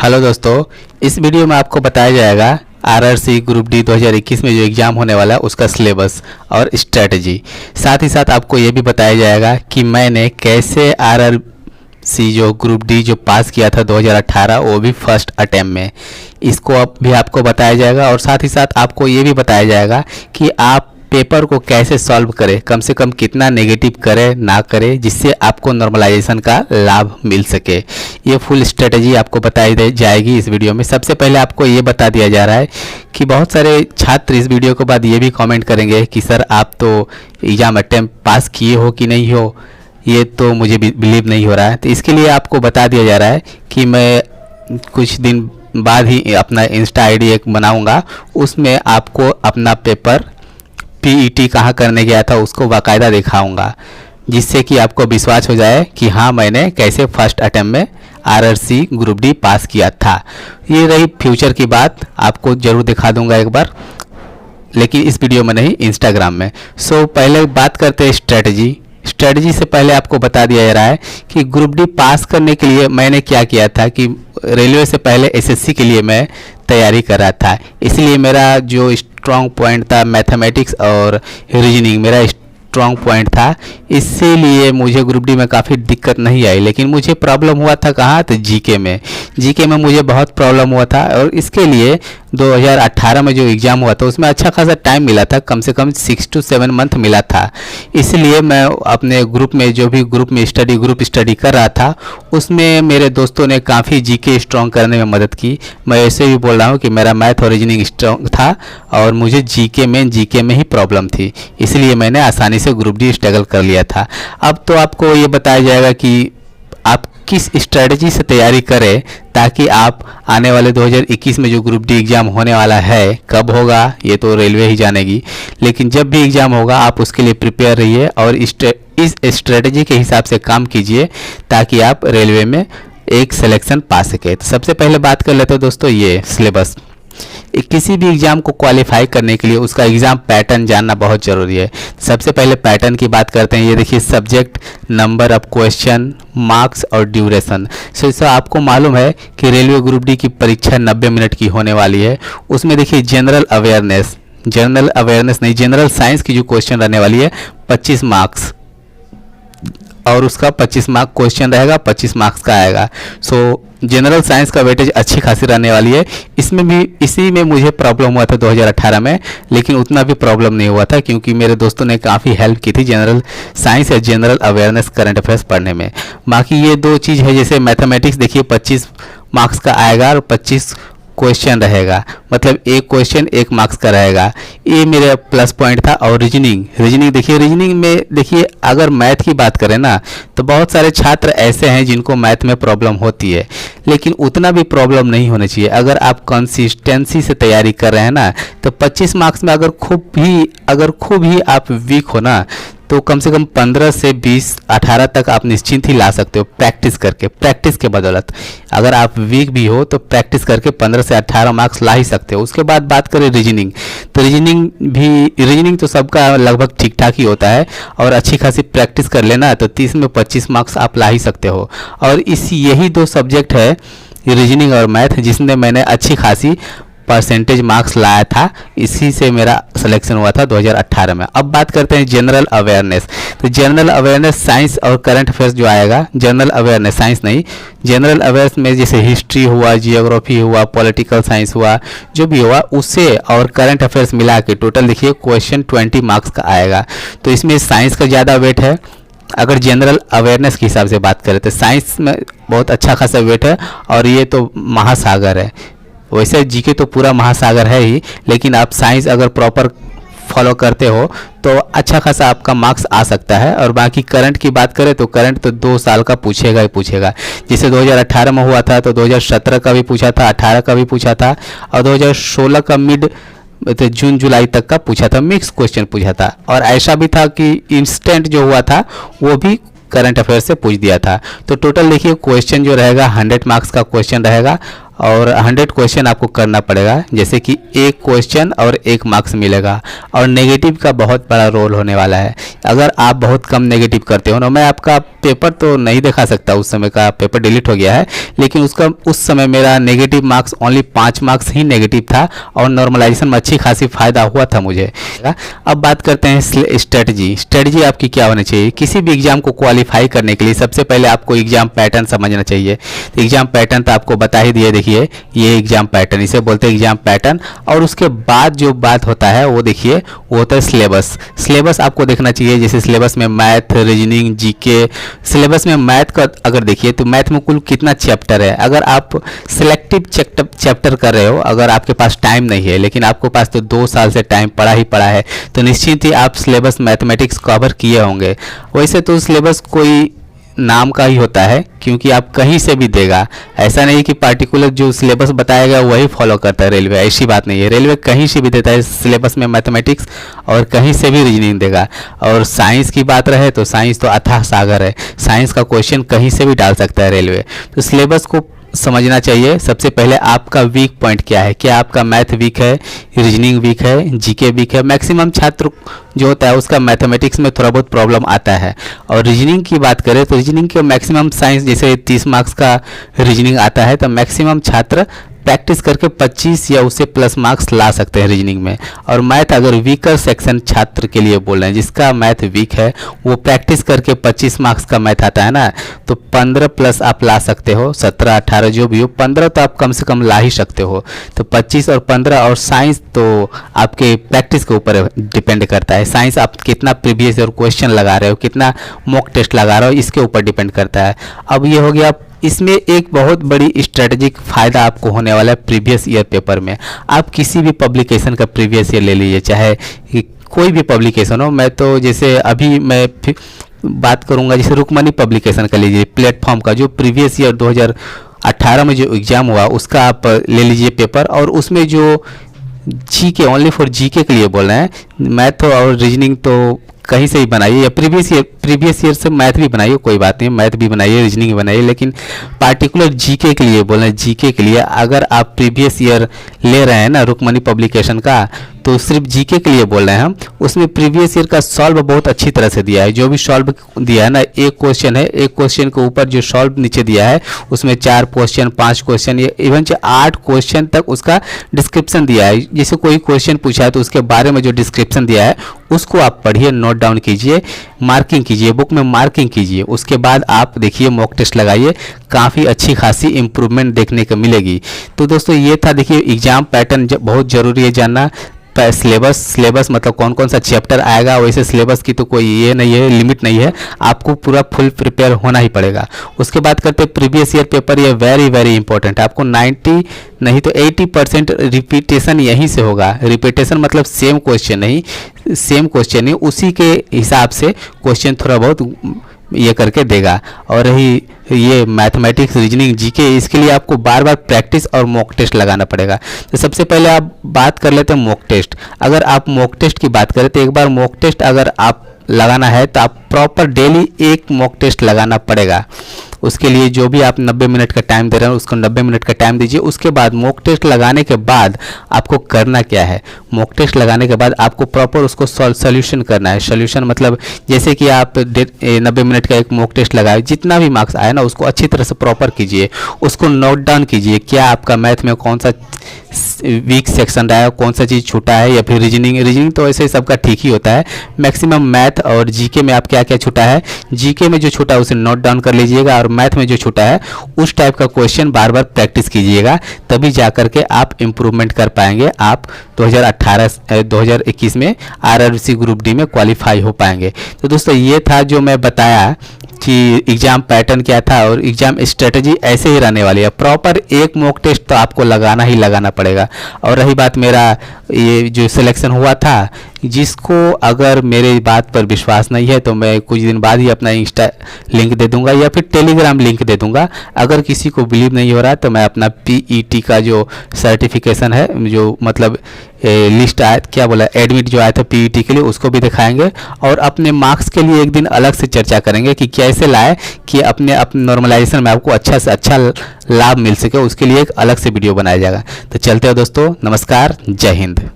Hello दोस्तों, इस video में आपको बताया जाएगा आरआरसी ग्रुप डी 2021 में जो एग्ज़ाम होने वाला है उसका सिलेबस और स्ट्रेटजी। साथ ही साथ आपको ये भी बताया जाएगा कि मैंने कैसे आरआरसी जो ग्रुप डी जो पास किया था 2018 वो भी फर्स्ट अटेम्प्ट में, इसको अब भी आपको बताया जाएगा। और साथ ही साथ आपको ये भी बताया जाएगा कि आप पेपर को कैसे सॉल्व करें, कम से कम कितना नेगेटिव करें ना करें, जिससे आपको नॉर्मलाइजेशन का लाभ मिल सके। ये फुल स्ट्रेटजी आपको बताई जाएगी इस वीडियो में। सबसे पहले आपको ये बता दिया जा रहा है कि बहुत सारे छात्र इस वीडियो के बाद ये भी कमेंट करेंगे कि सर आप तो एग्ज़ाम अटेम्प्ट पास किए हो कि नहीं हो, ये तो मुझे बिलीव नहीं हो रहा है। तो इसके लिए आपको बता दिया जा रहा है कि मैं कुछ दिन बाद ही अपना इंस्टा आईडी एक बनाऊँगा, उसमें आपको अपना पेपर पीईटी कहाँ करने गया था उसको बाकायदा दिखाऊंगा, जिससे कि आपको विश्वास हो जाए कि हाँ मैंने कैसे फर्स्ट अटेम्प्ट में आरआरसी ग्रुप डी पास किया था। ये रही फ्यूचर की बात, आपको ज़रूर दिखा दूंगा एक बार, लेकिन इस वीडियो में नहीं, इंस्टाग्राम में। सो पहले बात करते हैं स्ट्रेटजी से पहले आपको बता दिया जा रहा है कि ग्रुप डी पास करने के लिए मैंने क्या किया था कि रेलवे से पहले एसएससी के लिए मैं तैयारी कर रहा था। इसलिए मेरा जो स्ट्रॉन्ग पॉइंट था मैथमेटिक्स और रीजनिंग, मेरा स्ट्रॉन्ग पॉइंट था, इसीलिए मुझे ग्रुप डी में काफ़ी दिक्कत नहीं आई। लेकिन मुझे प्रॉब्लम हुआ था कहाँ, तो जीके में मुझे बहुत प्रॉब्लम हुआ था। और इसके लिए 2018 में जो एग्ज़ाम हुआ था उसमें अच्छा खासा टाइम मिला था, कम से कम 6 to 7 मंथ मिला था। इसलिए मैं अपने ग्रुप में जो भी ग्रुप स्टडी कर रहा था उसमें मेरे दोस्तों ने काफ़ी जीके स्ट्रॉन्ग करने में मदद की। मैं ऐसे भी बोल रहा हूँ कि मेरा मैथ और रीजनिंग स्ट्रॉन्ग था और मुझे जीके में ही प्रॉब्लम थी, इसलिए मैंने आसानी से ग्रुप डी स्ट्रगल कर लिया था। अब तो आपको ये बताया जाएगा कि आप किस स्ट्रेटजी से तैयारी करें ताकि आप आने वाले 2021 में जो ग्रुप डी एग्ज़ाम होने वाला है, कब होगा ये तो रेलवे ही जानेगी, लेकिन जब भी एग्ज़ाम होगा आप उसके लिए प्रिपेयर रहिए और इस स्ट्रेटजी के हिसाब से काम कीजिए ताकि आप रेलवे में एक सिलेक्शन पा सके। तो सबसे पहले बात कर लेते हैं दोस्तों ये सिलेबस। किसी भी एग्ज़ाम को क्वालिफाई करने के लिए उसका एग्ज़ाम पैटर्न जानना बहुत ज़रूरी है। सबसे पहले पैटर्न की बात करते हैं। ये देखिए, subject, number of question, marks और ड्यूरेशन। सो इससे आपको मालूम है कि रेलवे ग्रुप डी की परीक्षा 90 मिनट की होने वाली है। उसमें देखिए जनरल अवेयरनेस नहीं, जनरल साइंस की जो क्वेश्चन रहने वाली है 25 मार्क्स, और उसका 25 मार्क क्वेश्चन रहेगा, 25 मार्क्स का आएगा। सो जनरल साइंस का वेटेज अच्छी खासी रहने वाली है। इसी में मुझे प्रॉब्लम हुआ था 2018 में, लेकिन उतना भी प्रॉब्लम नहीं हुआ था क्योंकि मेरे दोस्तों ने काफ़ी हेल्प की थी जनरल साइंस या जनरल अवेयरनेस करंट अफेयर्स पढ़ने में। बाकी ये दो चीज़ है, जैसे मैथमेटिक्स देखिए 25 मार्क्स का आएगा और 25 क्वेश्चन रहेगा, मतलब एक क्वेश्चन 1 मार्क्स का रहेगा। ये मेरा प्लस पॉइंट था। और रीजनिंग देखिए, रीजनिंग में देखिए अगर मैथ की बात करें ना तो बहुत सारे छात्र ऐसे हैं जिनको मैथ में प्रॉब्लम होती है, लेकिन उतना भी प्रॉब्लम नहीं होना चाहिए। अगर आप कंसिस्टेंसी से तैयारी कर रहे हैं ना तो 25 मार्क्स में अगर खूब ही आप वीक हो ना तो कम से कम 15 से 20, 18 तक आप निश्चिंत ही ला सकते हो प्रैक्टिस के बदौलत। अगर आप वीक भी हो तो प्रैक्टिस करके 15 से 18 मार्क्स ला ही सकते हो। उसके बाद बात करें रीजनिंग, तो रीजनिंग तो सबका लगभग ठीक ठाक ही होता है, और अच्छी खासी प्रैक्टिस कर लेना तो 30 में 25 मार्क्स आप ला ही सकते हो। और यही दो सब्जेक्ट है रीजनिंग और मैथ जिसमें मैंने अच्छी खासी परसेंटेज मार्क्स लाया था, इसी से मेरा सिलेक्शन हुआ था 2018 में। अब बात करते हैं जनरल अवेयरनेस। तो जनरल अवेयरनेस साइंस और करंट अफेयर्स जो आएगा, जनरल अवेयरनेस साइंस नहीं, जनरल अवेयरनेस में जैसे हिस्ट्री हुआ, जियोग्राफी हुआ, पॉलिटिकल साइंस हुआ, जो भी हुआ उससे और करंट अफेयर्स मिला के टोटल देखिए क्वेश्चन 20 मार्क्स का आएगा। तो इसमें साइंस का ज़्यादा वेट है। अगर जनरल अवेयरनेस के हिसाब से बात करें तो साइंस में बहुत अच्छा खासा वेट है, और ये तो महासागर है। वैसे जीके तो पूरा महासागर है ही, लेकिन आप साइंस अगर प्रॉपर फॉलो करते हो तो अच्छा खासा आपका मार्क्स आ सकता है। और बाकी करंट की बात करें तो करंट तो 2 साल का पूछेगा ही पूछेगा। जैसे 2018 में हुआ था तो 2017 का भी पूछा था, 18 का भी पूछा था, और 2016 का मिड तो जून जुलाई तक का पूछा था, मिक्स क्वेश्चन पूछा था। और ऐसा भी था कि इंस्टेंट जो हुआ था वो भी करंट अफेयर से पूछ दिया था। तो टोटल देखिए क्वेश्चन जो रहेगा 100 मार्क्स का क्वेश्चन रहेगा, और 100 क्वेश्चन आपको करना पड़ेगा, जैसे कि एक क्वेश्चन और 1 मार्क्स मिलेगा। और नेगेटिव का बहुत बड़ा रोल होने वाला है। अगर आप बहुत कम नेगेटिव करते हो ना, मैं आपका पेपर तो नहीं दिखा सकता, उस समय का पेपर डिलीट हो गया है, लेकिन उस समय मेरा नेगेटिव मार्क्स ओनली 5 मार्क्स ही नेगेटिव था और नॉर्मलाइजेशन में अच्छी खासी फायदा हुआ था मुझे। अब बात करते हैं स्ट्रेटजी आपकी क्या होनी चाहिए। किसी भी एग्जाम को क्वालिफाई करने के लिए सबसे पहले आपको एग्जाम पैटर्न समझना चाहिए। तो एग्जाम पैटर्न तो आपको बता ही दिए, देखिए ये एग्जाम पैटर्न, इसे बोलते हैं एग्जाम पैटर्न। और उसके बाद जो बात होता है वो देखिए, वो होता है सिलेबस आपको देखना चाहिए। जैसे सिलेबस में मैथ, रीजनिंग, जीके। सिलेबस में मैथ का अगर देखिए तो मैथ में कुल कितना चैप्टर है। अगर आप सिलेक्टिव चैप्टर कर रहे हो, अगर आपके पास टाइम नहीं है, लेकिन आपके पास तो 2 साल से टाइम पड़ा ही पड़ा है, तो निश्चित ही आप सिलेबस मैथमेटिक्स कवर किए होंगे। वैसे तो सिलेबस कोई नाम का ही होता है, क्योंकि आप कहीं से भी देगा, ऐसा नहीं कि पार्टिकुलर जो सिलेबस बताएगा वही फॉलो करता है रेलवे, ऐसी बात नहीं है। रेलवे कहीं से भी देता है सिलेबस में मैथमेटिक्स और कहीं से भी रीजनिंग देगा। और साइंस की बात रहे तो साइंस तो अथाह सागर है, साइंस का क्वेश्चन कहीं से भी डाल सकता है रेलवे। तो सिलेबस को समझना चाहिए। सबसे पहले आपका वीक पॉइंट क्या है, क्या आपका मैथ वीक है, रीजनिंग वीक है, जीके वीक है। मैक्सिमम छात्र जो होता है उसका मैथमेटिक्स में थोड़ा बहुत प्रॉब्लम आता है। और रीजनिंग की बात करें तो रीजनिंग के मैक्सिमम साइंस जैसे 30 मार्क्स का रीजनिंग आता है, तो मैक्सिमम छात्र प्रैक्टिस करके 25 या उससे प्लस मार्क्स ला सकते हैं रीजनिंग में। और मैथ अगर वीकर सेक्शन छात्र के लिए बोल रहे हैं, जिसका मैथ वीक है वो प्रैक्टिस करके 25 मार्क्स का मैथ आता है ना, तो 15 प्लस आप ला सकते हो, 17 18 जो भी हो, 15 तो आप कम से कम ला ही सकते हो। तो 25 और 15, और साइंस तो आपके प्रैक्टिस के ऊपर डिपेंड करता है। साइंस आप कितना प्रीवियस ईयर क्वेश्चन लगा रहे हो, कितना मॉक टेस्ट लगा रहे हो, इसके ऊपर डिपेंड करता है। अब ये हो गया। इसमें एक बहुत बड़ी स्ट्रेटेजिक फ़ायदा आपको होने वाला है प्रीवियस ईयर पेपर में। आप किसी भी पब्लिकेशन का प्रीवियस ईयर ले लीजिए, चाहे कोई भी पब्लिकेशन हो। मैं तो जैसे अभी मैं बात करूंगा, जैसे रुकमणी पब्लिकेशन का लीजिए, प्लेटफॉर्म का जो प्रीवियस ईयर 2018 में जो एग्ज़ाम हुआ उसका आप ले लीजिए पेपर। और उसमें जो जीके, ओनली फॉर जीके के लिए बोल रहे हैं, मैथ और रीजनिंग तो कहीं से ही बनाइए, या प्रीवियस ईयर से मैथ भी बनाइए, कोई बात नहीं, मैथ भी बनाइए, रीजनिंग भी बनाइए, लेकिन पार्टिकुलर जीके के लिए बोल रहे हैं। जीके के लिए अगर आप प्रीवियस ईयर ले रहे हैं ना रुकमणी पब्लिकेशन का, तो सिर्फ जीके के लिए बोल रहे हैं हम। उसमें प्रीवियस ईयर का सॉल्व बहुत अच्छी तरह से दिया है। जो भी सॉल्व दिया है ना, एक क्वेश्चन है, एक क्वेश्चन के ऊपर जो सॉल्व नीचे दिया है उसमें 4 क्वेश्चन, 5 क्वेश्चन, ये इवन 8 क्वेश्चन तक उसका डिस्क्रिप्शन दिया है। जैसे कोई क्वेश्चन पूछा है तो उसके बारे में जो डिस्क्रिप्शन दिया है उसको आप पढ़िए, नोट डाउन कीजिए, मार्किंग कीजिए, बुक में मार्किंग कीजिए। उसके बाद आप देखिए मॉक टेस्ट लगाइए, काफ़ी अच्छी खासी इंप्रूवमेंट देखने को मिलेगी। तो दोस्तों ये था, देखिए एग्जाम पैटर्न बहुत ज़रूरी है जानना। सिलेबस मतलब कौन कौन सा चैप्टर आएगा, वैसे सिलेबस की तो कोई ये नहीं है, लिमिट नहीं है, आपको पूरा फुल प्रिपेयर होना ही पड़ेगा। उसके बाद करते हैं प्रीवियस ईयर पेपर। ये वेरी वेरी इंपॉर्टेंट है। आपको 90 नहीं तो 80% रिपीटेशन यहीं से होगा। रिपीटेशन मतलब सेम क्वेश्चन नहीं, उसी के हिसाब से क्वेश्चन थोड़ा बहुत ये करके देगा। और रही ये मैथमेटिक्स, रीजनिंग, जीके, इसके लिए आपको बार बार प्रैक्टिस और मॉक टेस्ट लगाना पड़ेगा। तो सबसे पहले आप बात कर लेते हैं मॉक टेस्ट। अगर आप मॉक टेस्ट की बात करें तो एक बार मॉक टेस्ट अगर आप लगाना है तो आप प्रॉपर डेली एक मॉक टेस्ट लगाना पड़ेगा। उसके लिए जो भी आप 90 मिनट का टाइम दे रहे हैं उसको 90 मिनट का टाइम दीजिए। उसके बाद मॉक टेस्ट लगाने के बाद आपको करना क्या है, मॉक टेस्ट लगाने के बाद आपको प्रॉपर उसको सॉल्यूशन करना है। सॉल्यूशन मतलब जैसे कि आप 90 मिनट का एक मॉक टेस्ट लगाए, जितना भी मार्क्स आए ना उसको अच्छी तरह से प्रॉपर कीजिए, उसको नोट डाउन कीजिए। क्या आपका मैथ में कौन सा वीक सेक्शन रहा है, कौन सा चीज़ छूटा है, या फिर रीजनिंग तो ऐसे सबका ठीक ही होता है। मैक्सिमम मैथ और जीके में आप क्या क्या छूटा है, जीके में जो छूटा है उसे नोट डाउन कर लीजिएगा, और मैथ में जो छूटा है उस टाइप का क्वेश्चन बार बार प्रैक्टिस कीजिएगा, तभी जा करके आप इम्प्रूवमेंट कर पाएंगे। आप 2021 में आरआरबी ग्रुप डी में क्वालिफाई हो पाएंगे। तो दोस्तों ये था जो मैं बताया कि एग्ज़ाम पैटर्न क्या था और एग्ज़ाम स्ट्रेटजी ऐसे ही रहने वाली है। प्रॉपर एक मॉक टेस्ट तो आपको लगाना ही लगाना पड़ेगा। और रही बात मेरा ये जो सिलेक्शन हुआ था जिसको अगर मेरे बात पर विश्वास नहीं है तो मैं कुछ दिन बाद ही अपना इंस्टा लिंक दे दूंगा या फिर टेलीग्राम लिंक दे दूंगा। अगर किसी को बिलीव नहीं हो रहा तो मैं अपना पीईटी का जो सर्टिफिकेशन है, जो मतलब लिस्ट आया, क्या बोला, एडमिट जो आया था पीईटी के लिए, उसको भी दिखाएंगे। और अपने मार्क्स के लिए एक दिन अलग से चर्चा करेंगे कि कैसे लाए कि अपने नॉर्मलाइजेशन में आपको अच्छा से अच्छा लाभ मिल सके, उसके लिए एक अलग से वीडियो बनाया जाएगा। तो चलते हो दोस्तों, नमस्कार, जय हिंद।